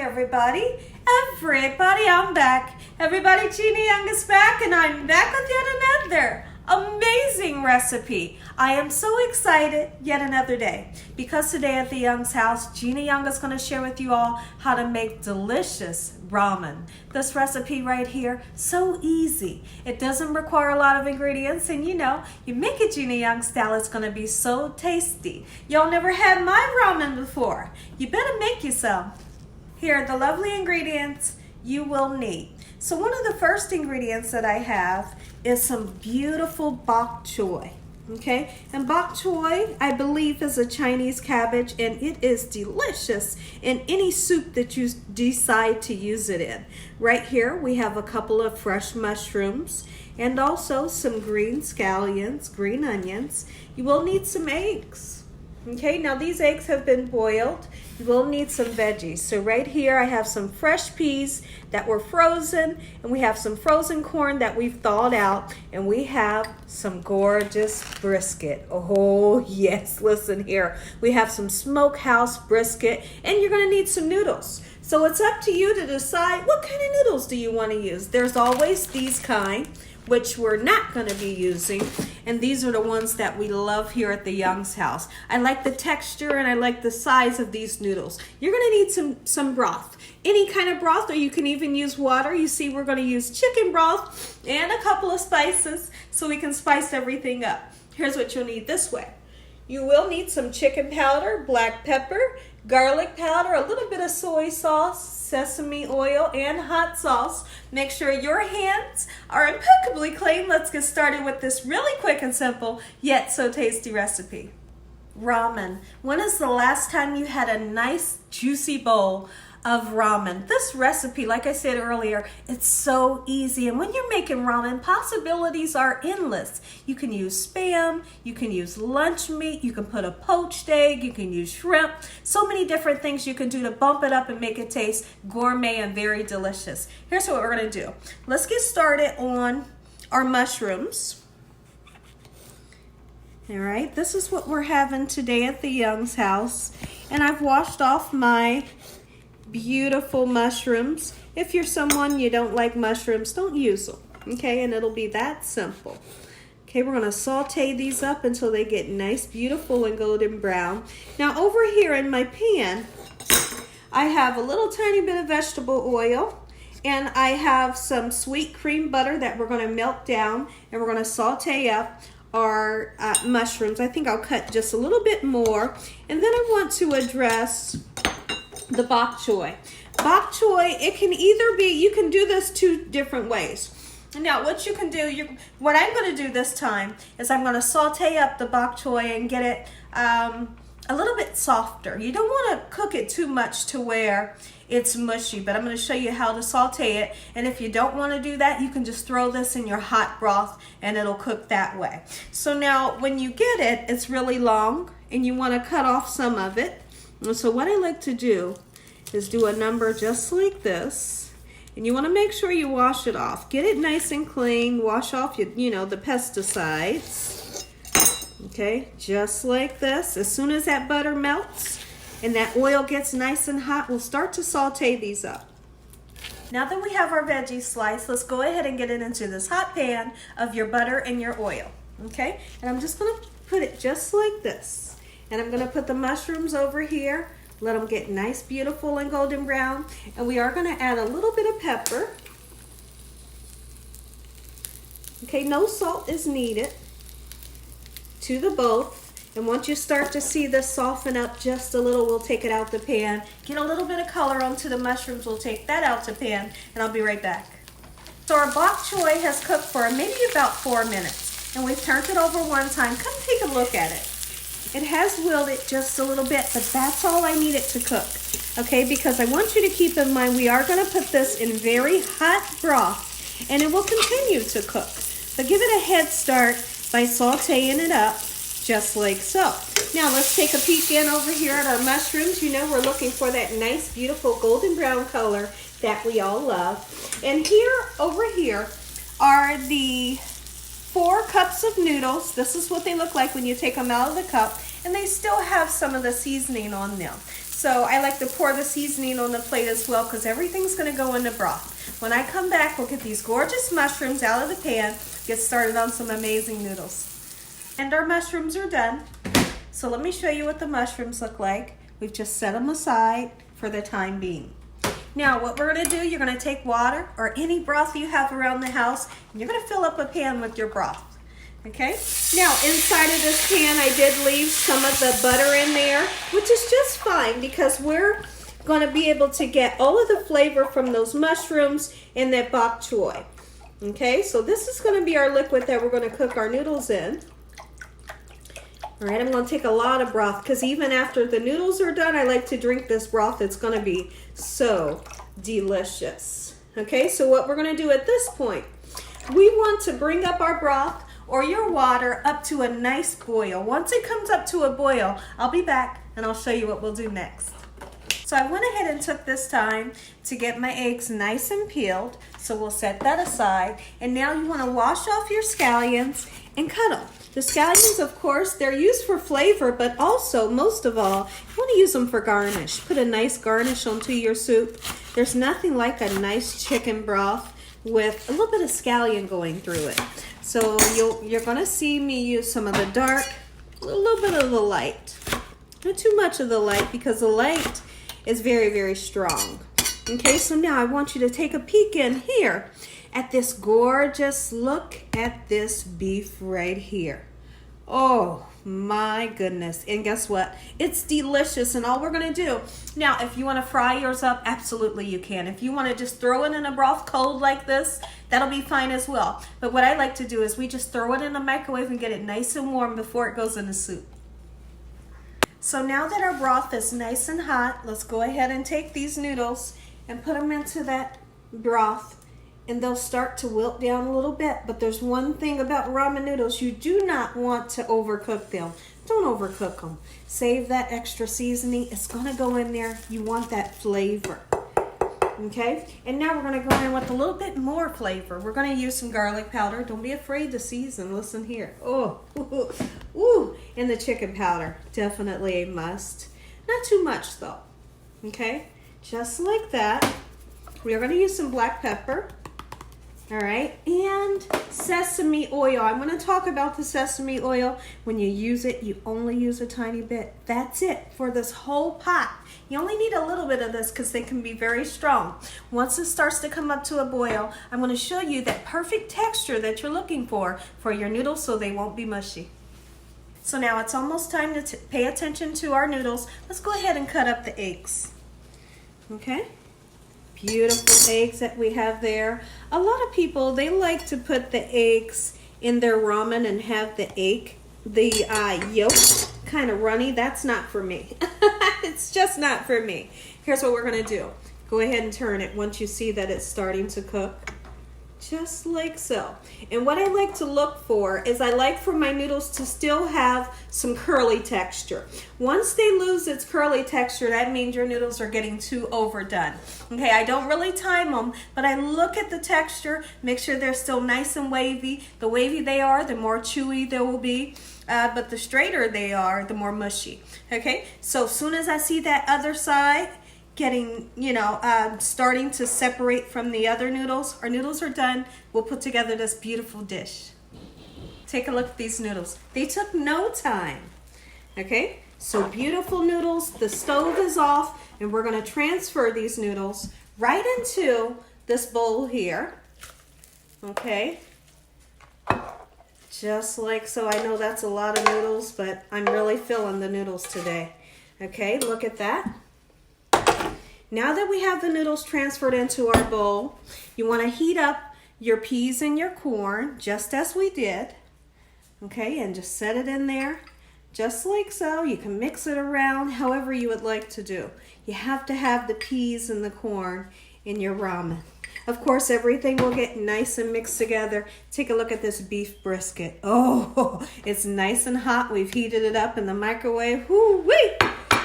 everybody. I'm back. Everybody, Gina Young is back, and I'm back with yet another amazing recipe. I am so excited yet another day because today at the Young's house, Gina Young is going to share with you all how to make delicious ramen. This recipe right here, so easy. It doesn't require a lot of ingredients, and you make it Gina Young style, it's going to be so tasty. Y'all never had my ramen before. You better make you some. Here are the lovely ingredients you will need. So one of the first ingredients that I have is some beautiful bok choy. Okay, and bok choy, I believe, is a Chinese cabbage, and it is delicious in any soup that you decide to use it in. Right here, we have a couple of fresh mushrooms and also some green scallions, green onions. You will need some eggs. Okay, now these eggs have been boiled. You will need some veggies. So right here I have some fresh peas that were frozen, and we have some frozen corn that we've thawed out, and we have some gorgeous brisket. Oh yes, listen here. We have some smokehouse brisket, and you're gonna need some noodles. So it's up to you to decide what kind of noodles do you want to use. There's always these kind, which we're not going to be using, and these are the ones that we love here at the Young's house. I like the texture and I like the size of these noodles. You're going to need some broth, any kind of broth, or you can even use water. You see, we're going to use chicken broth and a couple of spices so we can spice everything up. Here's what you'll need this way. You will need some chicken powder, black pepper, garlic powder, a little bit of soy sauce, sesame oil, and hot sauce. Make sure your hands are impeccably clean. Let's get started with this really quick and simple, yet so tasty recipe. Ramen. When is the last time you had a nice juicy bowl of ramen? This recipe, like I said earlier, it's so easy, and when you're making ramen, possibilities are endless. You can use Spam, you can use lunch meat, you can put a poached egg, you can use shrimp, so many different things you can do to bump it up and make it taste gourmet and very delicious. Here's what we're going to do. Let's get started on our mushrooms. All right, this is what we're having today at the Young's house, and I've washed off my beautiful mushrooms. If you're someone you don't like mushrooms, don't use them. Okay, and it'll be that simple. Okay, we're going to saute these up until they get nice, beautiful, and golden brown. Now over here in my pan, I have a little tiny bit of vegetable oil, and I have some sweet cream butter that we're going to melt down, and we're going to saute up our mushrooms. I think I'll cut just a little bit more, and then I want to address the bok choy. Bok choy, it can either be, you can do this two different ways. Now what you can do, what I'm going to do this time is I'm going to saute up the bok choy and get it a little bit softer. You don't want to cook it too much to where it's mushy, but I'm going to show you how to saute it, and if you don't want to do that, you can just throw this in your hot broth and it'll cook that way. So now when you get it, it's really long and you want to cut off some of it. And so what I like to do is do a number just like this, and you want to make sure you wash it off. Get it nice and clean. Wash off the pesticides. Okay, just like this. As soon as that butter melts and that oil gets nice and hot, we'll start to saute these up. Now that we have our veggies sliced, let's go ahead and get it into this hot pan of your butter and your oil. Okay, and I'm just going to put it just like this. And I'm going to put the mushrooms over here, let them get nice, beautiful, and golden brown. And we are going to add a little bit of pepper. Okay, no salt is needed to the both. And once you start to see this soften up just a little, we'll take it out the pan. Get a little bit of color onto the mushrooms, we'll take that out the pan, and I'll be right back. So our bok choy has cooked for maybe about 4 minutes. And we've turned it over one time. Come take a look at it. It has wilted just a little bit, but that's all I need it to cook. Okay, because I want you to keep in mind we are going to put this in very hot broth, and it will continue to cook. But give it a head start by sauteing it up just like so. Now let's take a peek in over here at our mushrooms. We're looking for that nice, beautiful golden brown color that we all love. And over here are the 4 cups of noodles. This is what they look like when you take them out of the cup, and they still have some of the seasoning on them. So I like to pour the seasoning on the plate as well because everything's going to go in the broth. When I come back, we'll get these gorgeous mushrooms out of the pan, get started on some amazing noodles. And our mushrooms are done. So let me show you what the mushrooms look like. We've just set them aside for the time being. Now what we're going to do, you're going to take water or any broth you have around the house, and you're going to fill up a pan with your broth. Okay, now inside of this pan I did leave some of the butter in there, which is just fine because we're going to be able to get all of the flavor from those mushrooms and that bok choy. Okay, so this is going to be our liquid that we're going to cook our noodles in. All right, I'm going to take a lot of broth because even after the noodles are done, I like to drink this broth. It's going to be so delicious. Okay, so what we're going to do at this point, we want to bring up our broth or your water up to a nice boil. Once it comes up to a boil, I'll be back and I'll show you what we'll do next. So I went ahead and took this time to get my eggs nice and peeled. So we'll set that aside. And now you want to wash off your scallions and cut them. The scallions, of course, they're used for flavor, but also, most of all, you want to use them for garnish. Put a nice garnish onto your soup. There's nothing like a nice chicken broth with a little bit of scallion going through it. So you're going to see me use some of the dark, a little bit of the light. Not too much of the light because the light is very, very strong. Okay, so now I want you to take a peek in here at this gorgeous, look at this beef right here. Oh my goodness. And guess what? It's delicious. And all we're going to do, now if you want to fry yours up, absolutely you can. If you want to just throw it in a broth cold like this, that'll be fine as well. But what I like to do is we just throw it in the microwave and get it nice and warm before it goes in the soup. So now that our broth is nice and hot, let's go ahead and take these noodles and put them into that broth. And they'll start to wilt down a little bit. But there's one thing about ramen noodles. You do not want to overcook them. Don't overcook them. Save that extra seasoning. It's going to go in there. You want that flavor. Okay? And now we're going to go in with a little bit more flavor. We're going to use some garlic powder. Don't be afraid to season. Listen here. Oh, ooh. And the chicken powder. Definitely a must. Not too much though. Okay? Just like that. We are going to use some black pepper. All right, and sesame oil. I'm going to talk about the sesame oil. When you use it, you only use a tiny bit. That's it for this whole pot. You only need a little bit of this because they can be very strong. Once it starts to come up to a boil, I'm going to show you that perfect texture that you're looking for your noodles so they won't be mushy. So now it's almost time to pay attention to our noodles. Let's go ahead and cut up the eggs. Okay. Beautiful eggs that we have there. A lot of people, they like to put the eggs in their ramen and have the yolk kind of runny. That's not for me. It's just not for me. Here's what we're going to do. Go ahead and turn it once you see that it's starting to cook. Just like so. And what I like to look for is I like for my noodles to still have some curly texture. Once they lose its curly texture, that means your noodles are getting too overdone. Okay, I don't really time them, but I look at the texture, make sure they're still nice and wavy. The wavy they are, the more chewy they will be. But the straighter they are, the more mushy. Okay, so as soon as I see that other side getting, starting to separate from the other noodles, our noodles are done. We'll put together this beautiful dish. Take a look at these noodles. They took no time. Okay, so beautiful noodles. The stove is off, and we're going to transfer these noodles right into this bowl here. Okay, just like so. I know that's a lot of noodles, but I'm really feeling the noodles today. Okay, look at that. Now that we have the noodles transferred into our bowl, you want to heat up your peas and your corn, just as we did. Okay, and just set it in there, just like so. You can mix it around however you would like to do. You have to have the peas and the corn in your ramen. Of course, everything will get nice and mixed together. Take a look at this beef brisket. Oh, it's nice and hot. We've heated it up in the microwave. Woo-wee! All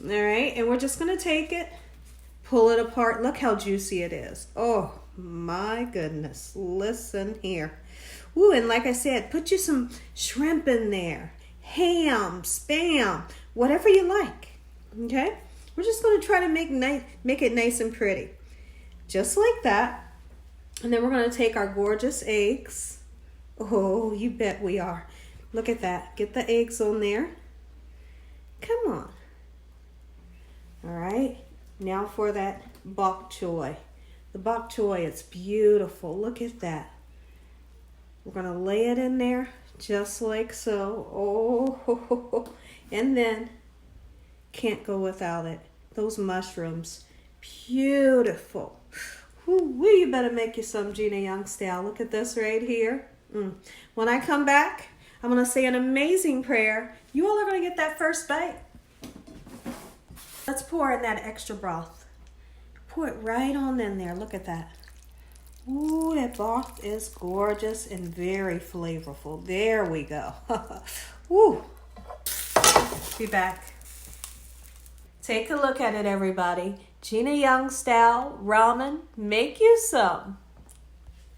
right, and we're just going to take it, pull it apart. Look how juicy it is. Oh my goodness. Listen here. Ooh, and like I said, put you some shrimp in there. Ham, spam, whatever you like. Okay? We're just going to try to make it nice and pretty. Just like that. And then we're going to take our gorgeous eggs. Oh, you bet we are. Look at that. Get the eggs on there. Come on. All right. Now for that bok choy. The bok choy, it's beautiful. Look at that. We're going to lay it in there just like so. Oh, and then can't go without it. Those mushrooms, beautiful. Ooh, you better make you some Gina Young style. Look at this right here. When I come back, I'm going to say an amazing prayer. You all are going to get that first bite. Let's pour in that extra broth. Pour it right on in there. Look at that. Ooh, that broth is gorgeous and very flavorful. There we go. Ooh. Be back. Take a look at it, everybody. Gina Young style ramen. Make you some.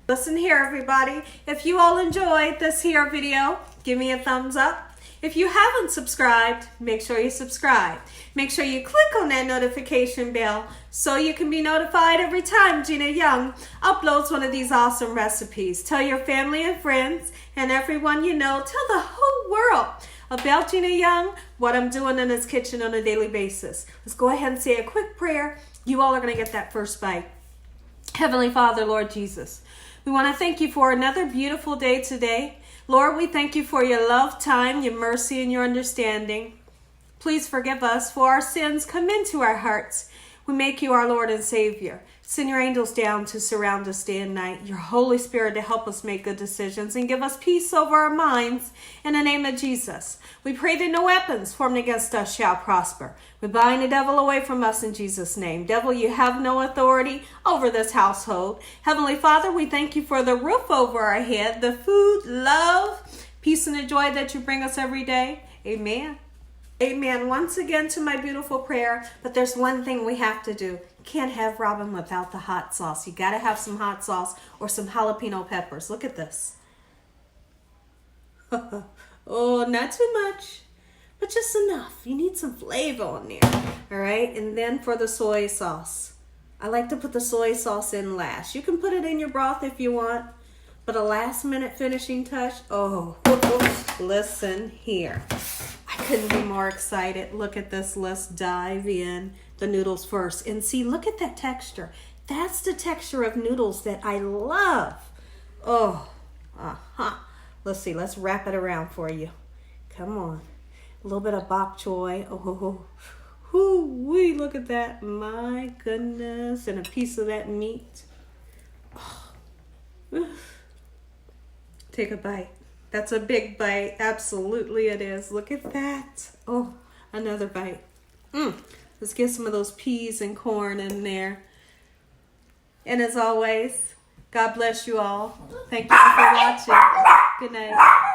Listen here, everybody. If you all enjoyed this here video, give me a thumbs up. If you haven't subscribed, make sure you subscribe. Make sure you click on that notification bell so you can be notified every time Gina Young uploads one of these awesome recipes. Tell your family and friends and everyone you know, tell the whole world about Gina Young, what I'm doing in this kitchen on a daily basis. Let's go ahead and say a quick prayer. You all are going to get that first bite. Heavenly Father, Lord Jesus, we want to thank you for another beautiful day today. Lord, we thank you for your love, time, your mercy, and your understanding. Please forgive us for our sins. Come into our hearts. We make you our Lord and Savior. Send your angels down to surround us day and night. Your Holy Spirit to help us make good decisions and give us peace over our minds. In the name of Jesus, we pray that no weapons formed against us shall prosper. We bind the devil away from us in Jesus' name. Devil, you have no authority over this household. Heavenly Father, we thank you for the roof over our head, the food, love, peace, and the joy that you bring us every day. Amen. Amen. Once again to my beautiful prayer, but there's one thing we have to do. You can't have ramen without the hot sauce. You got to have some hot sauce or some jalapeno peppers. Look at this. Oh, not too much, but just enough. You need some flavor on there. All right, and then for the soy sauce. I like to put the soy sauce in last. You can put it in your broth if you want, but a last minute finishing touch. Oh, listen here. I couldn't be more excited. Look at this. Let's dive in the noodles first. And see, look at that texture. That's the texture of noodles that I love. Oh, let's see. Let's wrap it around for you. Come on. A little bit of bok choy. Wee, look at that. My goodness. And a piece of that meat. Oh. Take a bite. That's a big bite. Absolutely it is. Look at that. Oh, another bite. Let's get some of those peas and corn in there. And as always, God bless you all. Thank you for watching. Good night.